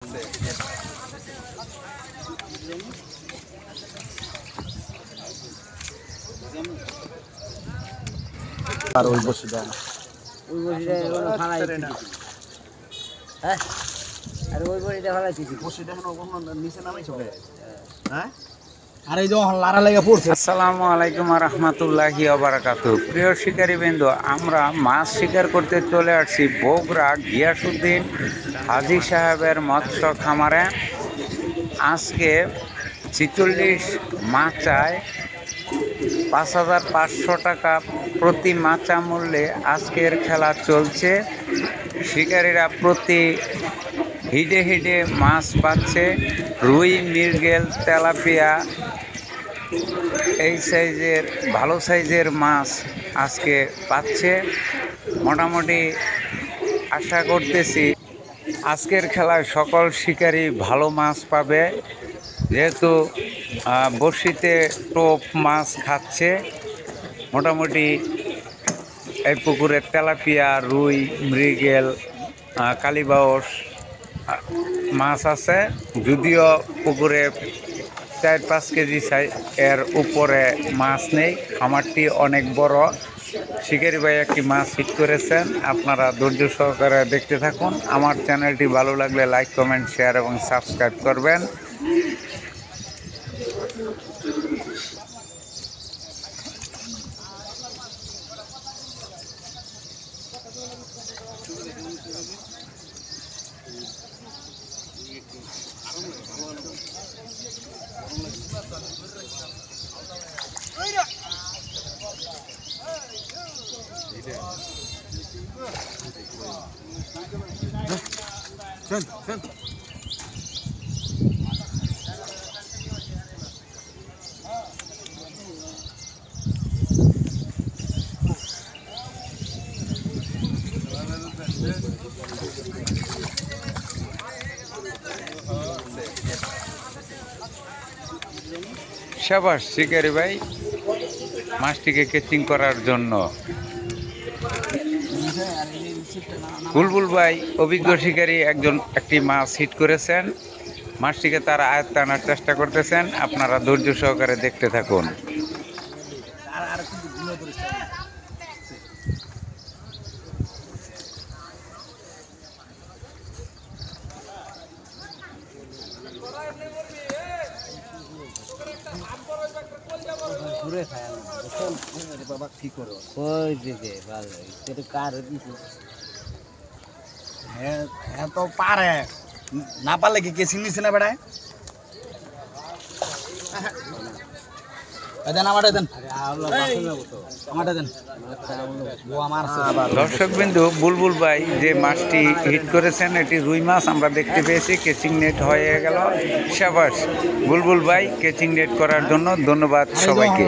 আর ওই বসিটা হ্যাঁ আর ওই বড়িটা ফালাইছি বসিটা নিচে নামাই চলে হ্যাঁ। আর এই যে লারা লেগে পড়ছে। আসসালামু আলাইকুম ওয়া রাহমাতুল্লাহি ওয়া বারাকাতুহু। প্রিয় শিকারীবৃন্দ, আমরা মাছ শিকার করতে চলে আসছি বগুড়া গিয়াসউদ্দিন হাজী সাহেবের মৎস্য খামারে। আজকে ৪৬ মাচায় ৫,৫০০ টাকা প্রতি মাচা মূল্যে আজকের খেলা চলছে। শিকারীরা প্রতি হিডে হিডে মাছ পাচ্ছে। রুই, মৃগেল, তেলাপিয়া এই সাইজের ভালো সাইজের মাছ আজকে পাচ্ছে। মোটামুটি আশা করতেছি আজকের খেলায় সকল শিকারী ভালো মাছ পাবে, যেহেতু বড়শিতে টোপ মাছ খাচ্ছে। মোটামুটি এই পুকুরের তেলাপিয়া, রুই, মৃগেল, কালীবাউস মাছ আছে। যদিও পুকুরে ৪-৫ কেজি এর উপরে মাছ নেই। খামারটি অনেক বড়। শিকারি ভাই একটি মাছ হিট করেছেন। আপনারা ধৈর্য সহকারে দেখতে থাকুন। আমার চ্যানেলটি ভালো লাগলে লাইক, কমেন্ট, শেয়ার এবং সাবস্ক্রাইব করবেন। শাবাশ শিকারি ভাই মাছটিকে ক্যাচিং করার জন্য। বুলবুল ভাই অভিজ্ঞ শিকারী একটি মাছ হিট করেছেন। মাছটিকে তারা আয়ত্তে আনার চেষ্টা করতেছেন। আপনারা ধৈর্য সহকারে দেখতে থাকুন। ঘুরে খায় বাবা ঠিক করো ওই দিকে ভালো এটা কার দিছে। হ্যাঁ হ্যাঁ তো পারে না পারলে কি কেসিং নিছে না বেড়ায় দর্শকবিন্দু, বুলবুল ভাই যে মাছটি হিট করেছেন এটি রুই মাছ আমরা দেখতে পেয়েছি। কেচিং নেট হয়ে গেল। শাবাশ বুলবুল ভাই, কেচিং নেট করার জন্য ধন্যবাদ সবাইকে।